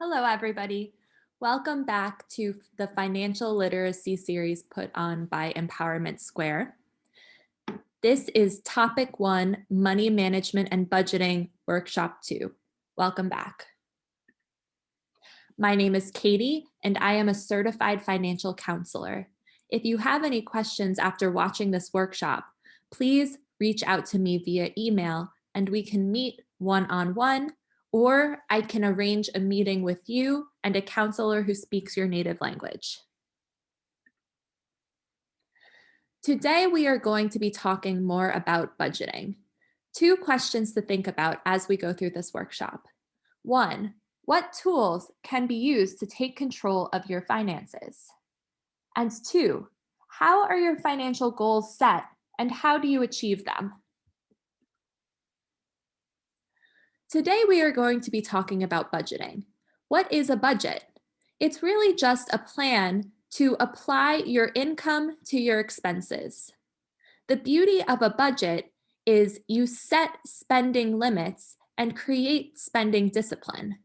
Hello, everybody. Welcome back to the financial literacy series put on by Empowerment Square. This is topic 1, money management and budgeting, workshop 2. Welcome back. My name is Katie, and I am a certified financial counselor. If you have any questions after watching this workshop, please reach out to me via email and we can meet one-on-one, or I can arrange a meeting with you and a counselor who speaks your native language. Today, we are going to be talking more about budgeting. 2 questions to think about as we go through this workshop. 1, what tools can be used to take control of your finances? And 2, how are your financial goals set and how do you achieve them? Today, we are going to be talking about budgeting. What is a budget? It's really just a plan to apply your income to your expenses. The beauty of a budget is you set spending limits and create spending discipline.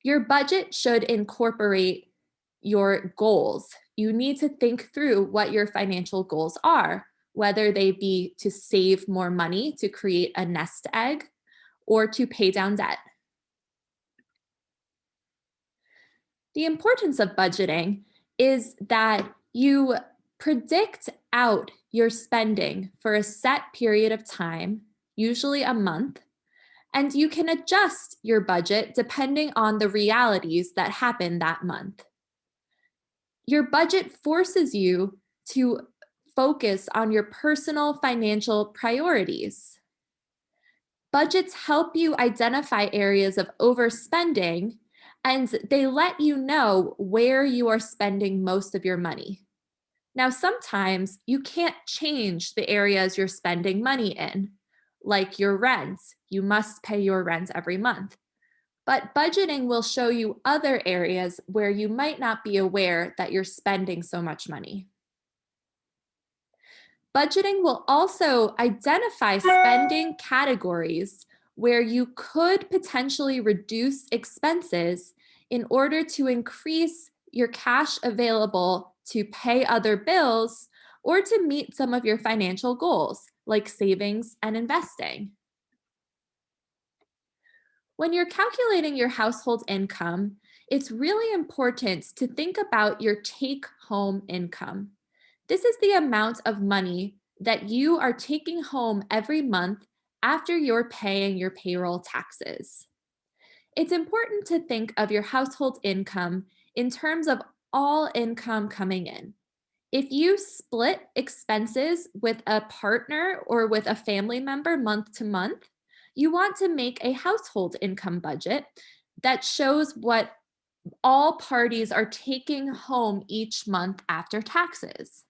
Your budget should incorporate your goals. You need to think through what your financial goals are, whether they be to save more money to create a nest egg or to pay down debt. The importance of budgeting is that you predict out your spending for a set period of time, usually a month, and you can adjust your budget depending on the realities that happen that month. Your budget forces you to focus on your personal financial priorities. Budgets help you identify areas of overspending, and they let you know where you are spending most of your money. Now, sometimes you can't change the areas you're spending money in, like your rent. You must pay your rent every month. But budgeting will show you other areas where you might not be aware that you're spending so much money. Budgeting will also identify spending categories where you could potentially reduce expenses in order to increase your cash available to pay other bills or to meet some of your financial goals, like savings and investing. When you're calculating your household income, it's really important to think about your take-home income. This is the amount of money that you are taking home every month after you're paying your payroll taxes. It's important to think of your household income in terms of all income coming in. If you split expenses with a partner or with a family member month to month, you want to make a household income budget that shows what all parties are taking home each month after taxes.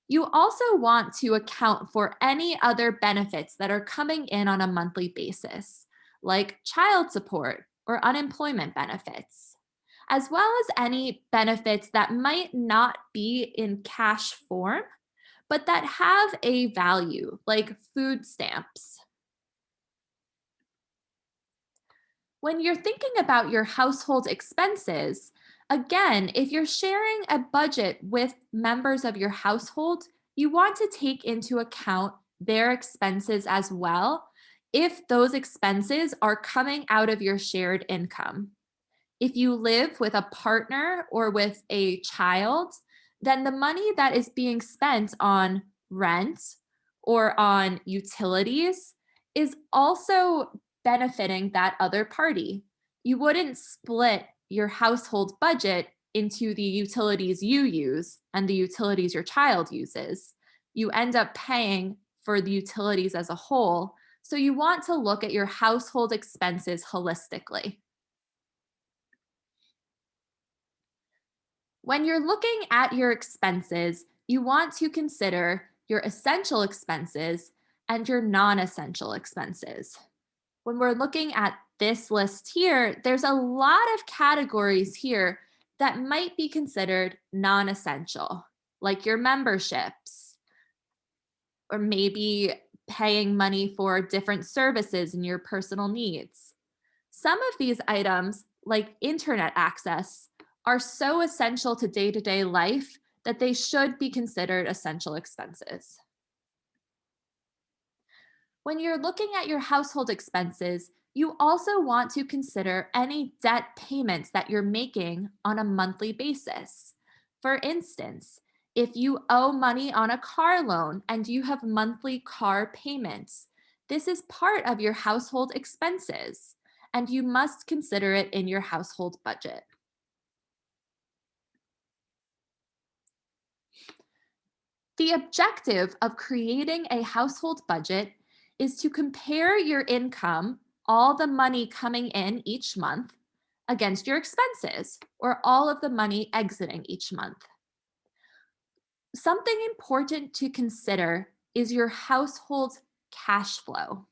You also want to account for any other benefits that are coming in on a monthly basis, like child support or unemployment benefits, as well as any benefits that might not be in cash form, but that have a value, like food stamps. When you're thinking about your household expenses, again, if you're sharing a budget with members of your household, you want to take into account their expenses as well if those expenses are coming out of your shared income. If you live with a partner or with a child, then the money that is being spent on rent or on utilities is also benefiting that other party. You wouldn't split your household budget into the utilities you use and the utilities your child uses. You end up paying for the utilities as a whole. So you want to look at your household expenses holistically. When you're looking at your expenses, you want to consider your essential expenses and your non-essential expenses. When we're looking at this list here, there's a lot of categories here that might be considered non-essential, like your memberships, or maybe paying money for different services and your personal needs. Some of these items like internet access, are so essential to day-to-day life that they should be considered essential expenses. When you're looking at your household expenses, you also want to consider any debt payments that you're making on a monthly basis. For instance, if you owe money on a car loan and you have monthly car payments, this is part of your household expenses, and you must consider it in your household budget. The objective of creating a household budget is to compare your income, all the money coming in each month, against your expenses, or all of the money exiting each month. Something important to consider is your household cash flow.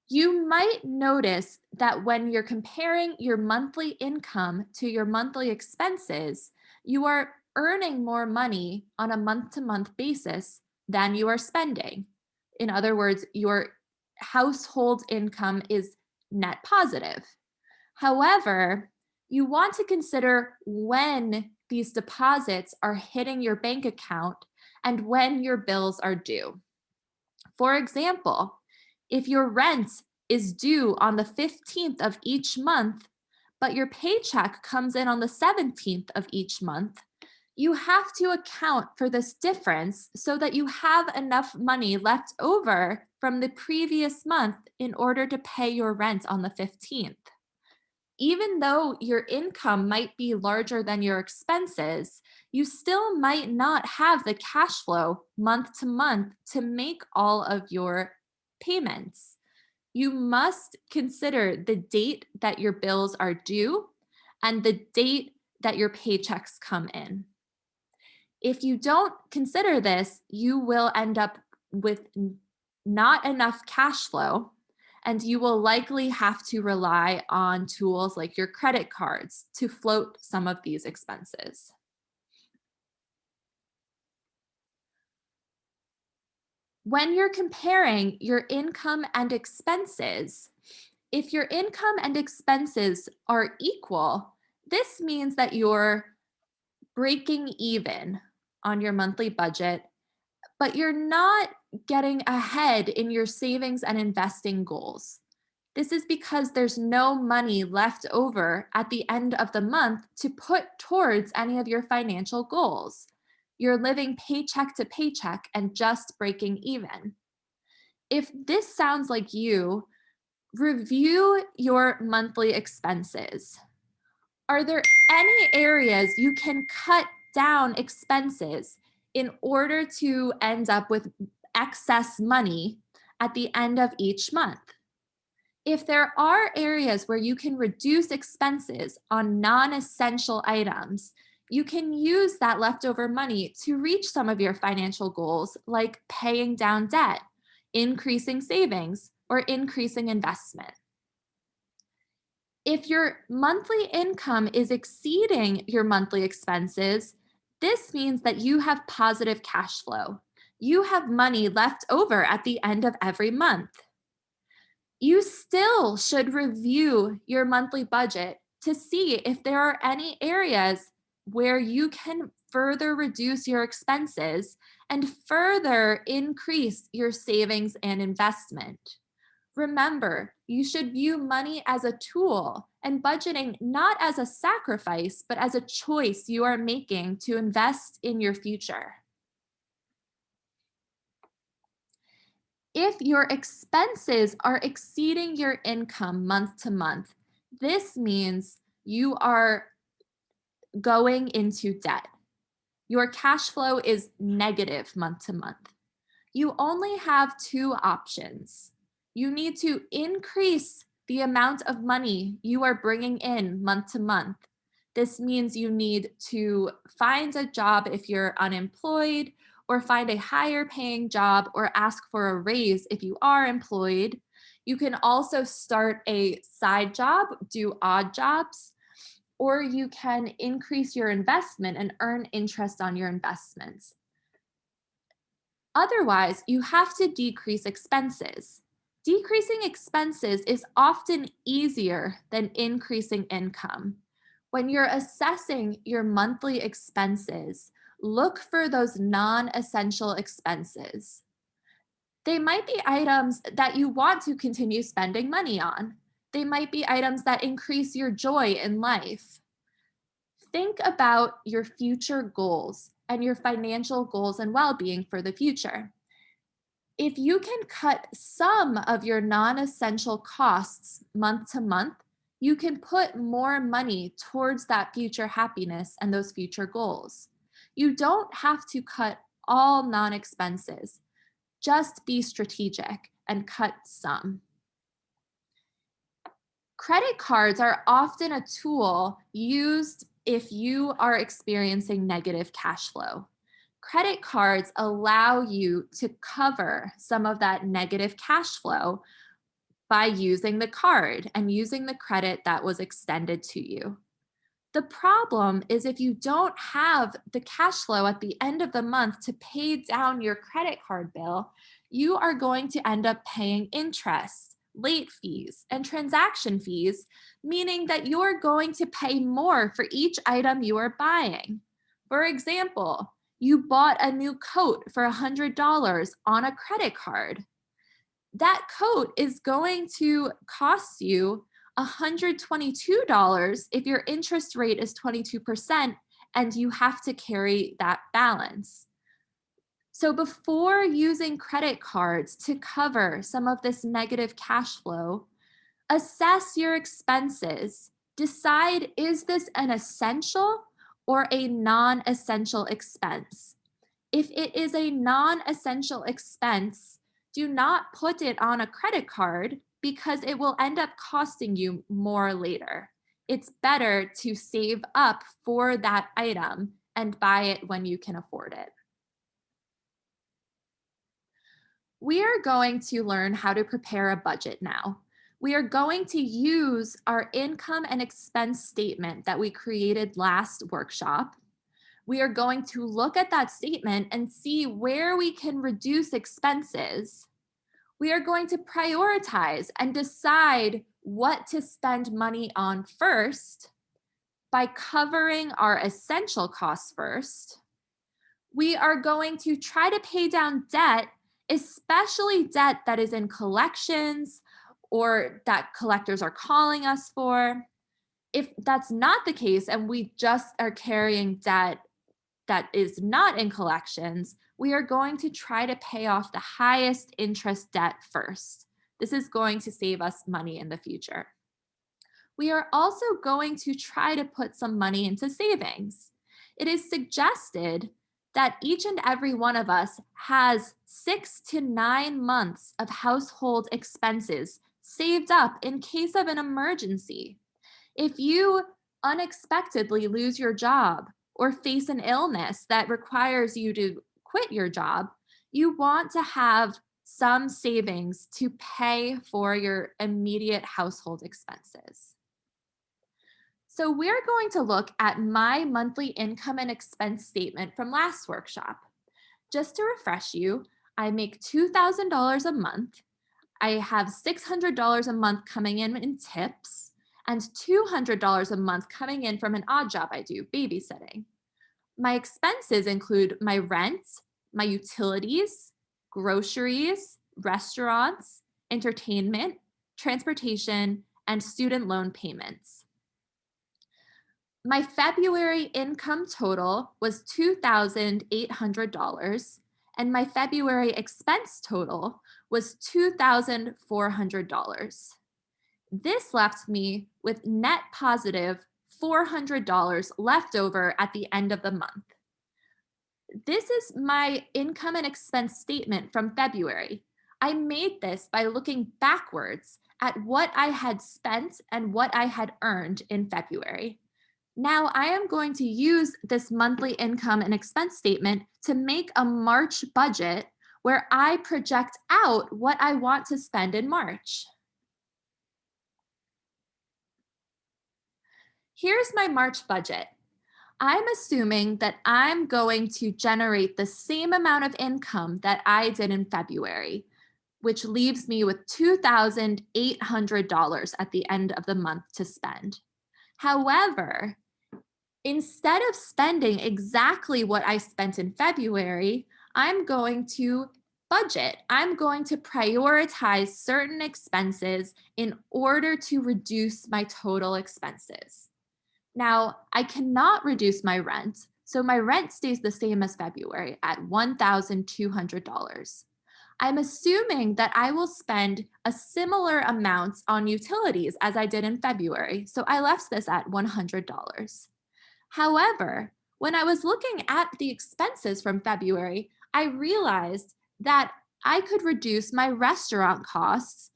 You might notice that when you're comparing your monthly income to your monthly expenses, you are earning more money on a month to month basis than you are spending. In other words, your household income is net positive. However, you want to consider when these deposits are hitting your bank account and when your bills are due. For example, if your rent is due on the 15th of each month, but your paycheck comes in on the 17th of each month, you have to account for this difference so that you have enough money left over from the previous month in order to pay your rent on the 15th. Even though your income might be larger than your expenses, you still might not have the cash flow month to month to make all of your payments. You must consider the date that your bills are due and the date that your paychecks come in. If you don't consider this, you will end up with not enough cash flow, and you will likely have to rely on tools like your credit cards to float some of these expenses. When you're comparing your income and expenses, if your income and expenses are equal, this means that you're breaking even on your monthly budget, but you're not getting ahead in your savings and investing goals. This is because there's no money left over at the end of the month to put towards any of your financial goals. You're living paycheck to paycheck and just breaking even. If this sounds like you, review your monthly expenses. Are there any areas you can cut down expenses in order to end up with excess money at the end of each month? If there are areas where you can reduce expenses on non-essential items, you can use that leftover money to reach some of your financial goals, like paying down debt, increasing savings, or increasing investment. If your monthly income is exceeding your monthly expenses, this means that you have positive cash flow. You have money left over at the end of every month. You still should review your monthly budget to see if there are any areas where you can further reduce your expenses and further increase your savings and investment. Remember, you should view money as a tool and budgeting not as a sacrifice, but as a choice you are making to invest in your future. If your expenses are exceeding your income month to month, this means you are going into debt. Your cash flow is negative month to month. You only have two options. You need to increase the amount of money you are bringing in month to month. This means you need to find a job if you're unemployed, or find a higher paying job, or ask for a raise if you are employed. You can also start a side job, do odd jobs, or you can increase your investment and earn interest on your investments. Otherwise, you have to decrease expenses. Decreasing expenses is often easier than increasing income. When you're assessing your monthly expenses, look for those non essential expenses. They might be items that you want to continue spending money on. They might be items that increase your joy in life. Think about your future goals and your financial goals and well being for the future. If you can cut some of your non essential costs month to month, you can put more money towards that future happiness and those future goals. You don't have to cut all non expenses, just be strategic and cut some. Credit cards are often a tool used if you are experiencing negative cash flow. Credit cards allow you to cover some of that negative cash flow by using the card and using the credit that was extended to you. The problem is if you don't have the cash flow at the end of the month to pay down your credit card bill, you are going to end up paying interest, late fees, and transaction fees, meaning that you're going to pay more for each item you are buying. For example, you bought a new coat for $100 on a credit card. That coat is going to cost you $122 if your interest rate is 22% and you have to carry that balance. So before using credit cards to cover some of this negative cash flow, assess your expenses. Decide, is this an essential or a non-essential expense? If it is a non essential expense, do not put it on a credit card because it will end up costing you more later. It's better to save up for that item and buy it when you can afford it. We are going to learn how to prepare a budget now. We are going to use our income and expense statement that we created last workshop. We are going to look at that statement and see where we can reduce expenses. We are going to prioritize and decide what to spend money on first by covering our essential costs first. We are going to try to pay down debt, especially debt that is in collections or that collectors are calling us for. If that's not the case and we just are carrying debt that is not in collections, we are going to try to pay off the highest interest debt first. This is going to save us money in the future. We are also going to try to put some money into savings. It is suggested that each and every one of us has 6 to 9 months of household expenses saved up in case of an emergency. If you unexpectedly lose your job or face an illness that requires you to quit your job, you want to have some savings to pay for your immediate household expenses. So we're going to look at my monthly income and expense statement from last workshop. Just to refresh you, I make $2,000 a month. I have $600 a month coming in tips and $200 a month coming in from an odd job I do, babysitting. My expenses include my rent, my utilities, groceries, restaurants, entertainment, transportation, and student loan payments. My February income total was $2,800, and my February expense total was $2,400. This left me with net positive $400 left over at the end of the month. This is my income and expense statement from February. I made this by looking backwards at what I had spent and what I had earned in February. Now I am going to use this monthly income and expense statement to make a March budget where I project out what I want to spend in March. Here's my March budget. I'm assuming that I'm going to generate the same amount of income that I did in February. which leaves me with $2,800 at the end of the month to spend. However, instead of spending exactly what I spent in February, I'm going to budget. I'm going to prioritize certain expenses in order to reduce my total expenses. Now, I cannot reduce my rent, so my rent stays the same as February at $1,200. I'm assuming that I will spend a similar amount on utilities as I did in February, so I left this at $100. However, when I was looking at the expenses from February, I realized that I could reduce my restaurant costs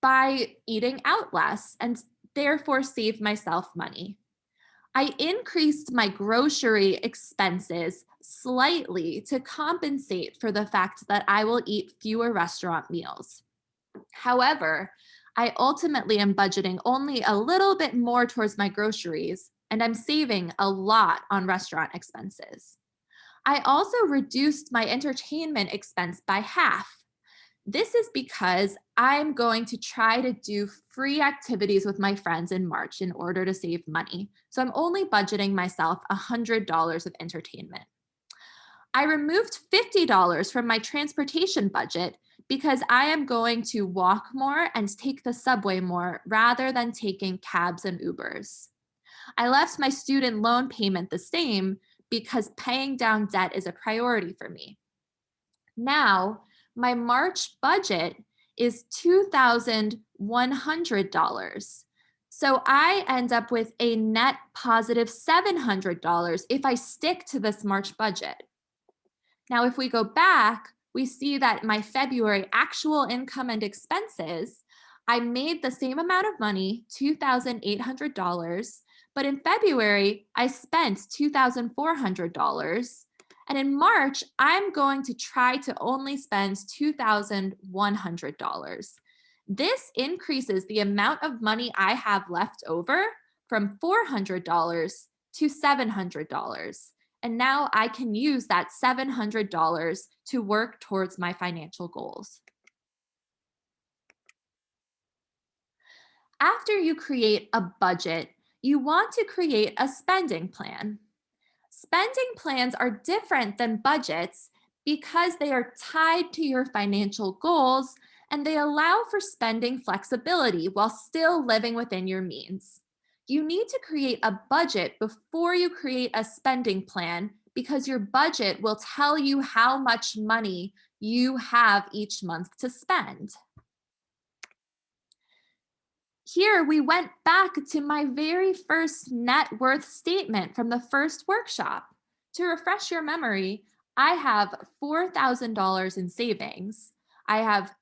by eating out less and therefore save myself money. I increased my grocery expenses slightly to compensate for the fact that I will eat fewer restaurant meals. However, I ultimately am budgeting only a little bit more towards my groceries, and I'm saving a lot on restaurant expenses. I also reduced my entertainment expense by half. This is because I'm going to try to do free activities with my friends in March in order to save money. So I'm only budgeting myself $100 of entertainment. I removed $50 from my transportation budget because I am going to walk more and take the subway more rather than taking cabs and Ubers. I left my student loan payment the same because paying down debt is a priority for me. Now, my March budget is $2,100. So I end up with a net positive $700 if I stick to this March budget. Now, if we go back, we see that my February actual income and expenses, I made the same amount of money, $2,800, but in February, I spent $2,400. And in March, I'm going to try to only spend $2,100. This increases the amount of money I have left over from $400 to $700. And now I can use that $700 to work towards my financial goals. After you create a budget, you want to create a spending plan. Spending plans are different than budgets because they are tied to your financial goals and they allow for spending flexibility while still living within your means. You need to create a budget before you create a spending plan because your budget will tell you how much money you have each month to spend. Here we went back to my very first net worth statement from the first workshop. To refresh your memory, I have $4,000 in savings. I have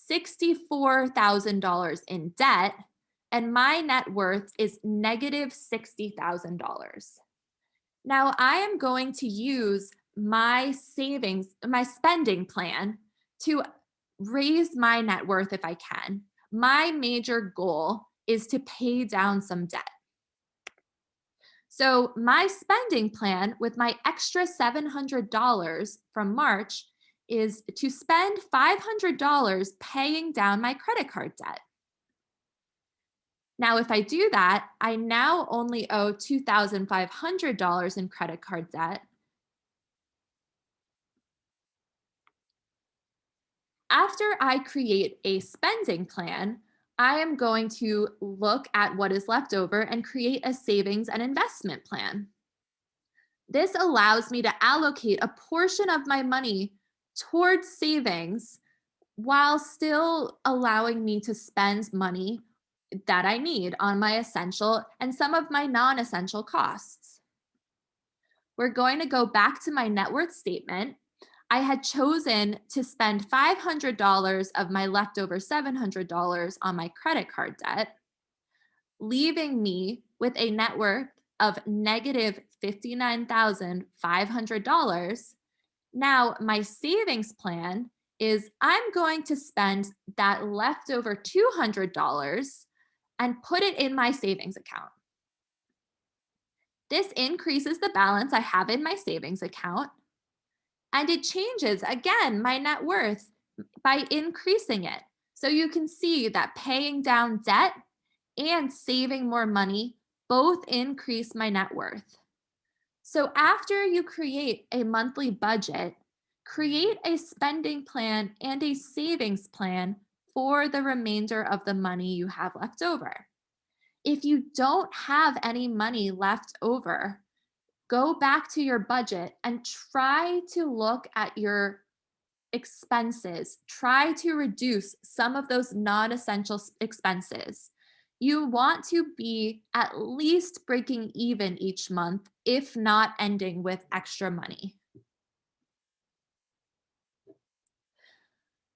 $64,000 in debt, and my net worth is negative $60,000. Now I am going to use my savings, my spending plan to raise my net worth if I can. My major goal is to pay down some debt. So my spending plan with my extra $700 from March is to spend $500 paying down my credit card debt. Now, if I do that, I now only owe $2,500 in credit card debt. After I create a spending plan, I am going to look at what is left over and create a savings and investment plan. This allows me to allocate a portion of my money towards savings while still allowing me to spend money that I need on my essential and some of my non-essential costs. We're going to go back to my net worth statement. I had chosen to spend $500 of my leftover $700 on my credit card debt, leaving me with a net worth of negative $59,500. Now, my savings plan is I'm going to spend that leftover $200 and put it in my savings account. This increases the balance I have in my savings account, and it changes, again, my net worth by increasing it. So you can see that paying down debt and saving more money both increase my net worth. So after you create a monthly budget, create a spending plan and a savings plan for the remainder of the money you have left over. If you don't have any money left over, go back to your budget and try to look at your expenses. Try to reduce some of those non essential expenses. You want to be at least breaking even each month, if not ending with extra money.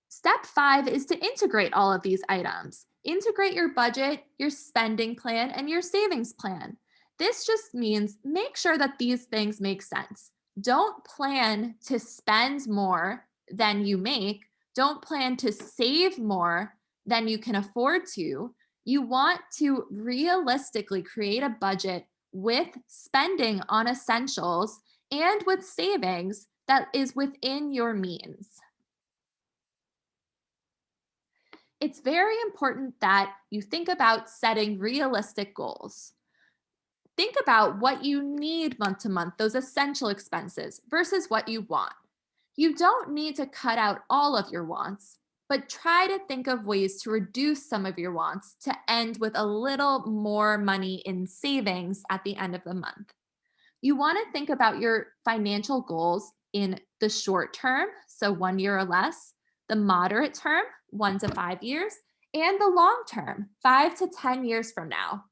Step 5 is to integrate all of these items. Integrate your budget, your spending plan, and your savings plan. This just means make sure that these things make sense. Don't plan to spend more than you make. Don't plan to save more than you can afford to. You want to realistically create a budget with spending on essentials and with savings that is within your means. It's very important that you think about setting realistic goals. Think about what you need month to month, those essential expenses, versus what you want. You don't need to cut out all of your wants, but try to think of ways to reduce some of your wants to end with a little more money in savings at the end of the month. You want to think about your financial goals in the short term, so 1 year or less, the moderate term, 1 to 5 years, and the long term, 5 to 10 years from now.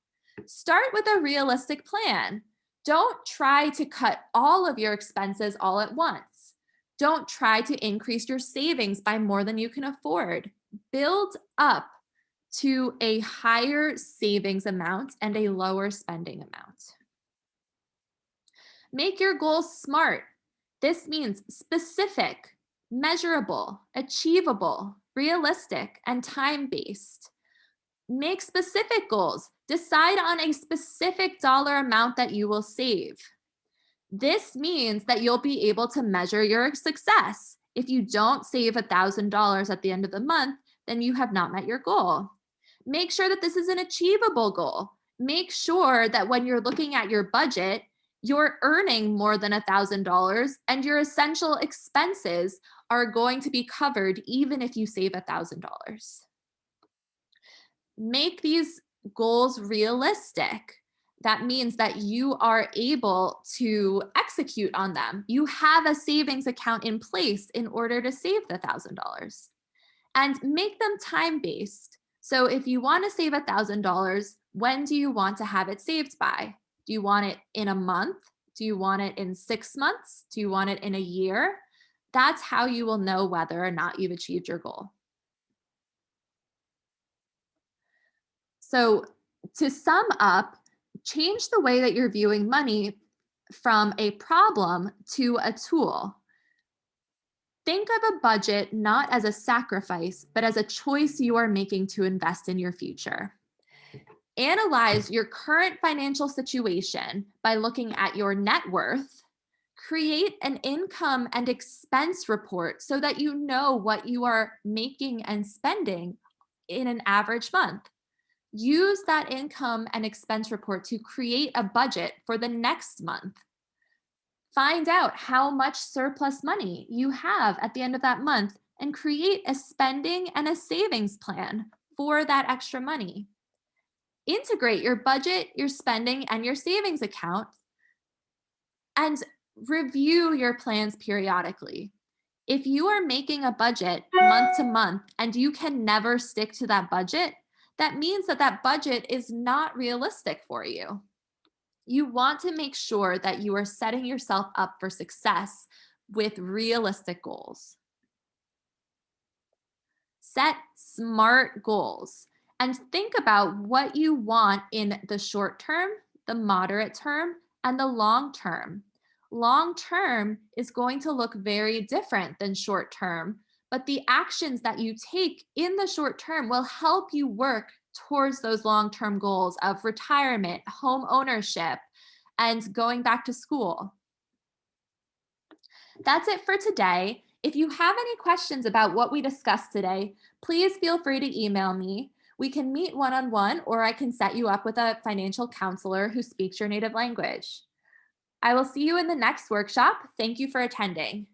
Start with a realistic plan. Don't try to cut all of your expenses all at once. Don't try to increase your savings by more than you can afford. Build up to a higher savings amount and a lower spending amount. Make your goals SMART. This means specific, measurable, achievable, realistic, and time-based. Make specific goals. Decide on a specific dollar amount that you will save. This means that you'll be able to measure your success. If you don't save $1,000 at the end of the month, then you have not met your goal. Make sure that this is an achievable goal. Make sure that when you're looking at your budget, you're earning more than $1,000 and your essential expenses are going to be covered even if you save $1,000. Make these goals realistic. That means that you are able to execute on them. You have a savings account in place in order to save the $1,000. And make them time-based. So if you want to save $1,000, when do you want to have it saved by? Do you want it in a month? Do you want it in 6 months? Do you want it in a year? That's how you will know whether or not you've achieved your goal. So to sum up, change the way that you're viewing money from a problem to a tool. Think of a budget not as a sacrifice, but as a choice you are making to invest in your future. Analyze your current financial situation by looking at your net worth. Create an income and expense report so that you know what you are making and spending in an average month. Use that income and expense report to create a budget for the next month. Find out how much surplus money you have at the end of that month and create a spending and a savings plan for that extra money. Integrate your budget, your spending, and your savings account and review your plans periodically. If you are making a budget month to month and you can never stick to that budget, that means that that budget is not realistic for you. You want to make sure that you are setting yourself up for success with realistic goals. Set SMART goals and think about what you want in the short term, the moderate term, and the long term. Long term is going to look very different than short term, but the actions that you take in the short term will help you work towards those long-term goals of retirement, home ownership, and going back to school. That's it for today. If you have any questions about what we discussed today, please feel free to email me. We can meet one on one, or I can set you up with a financial counselor who speaks your native language. I will see you in the next workshop. Thank you for attending.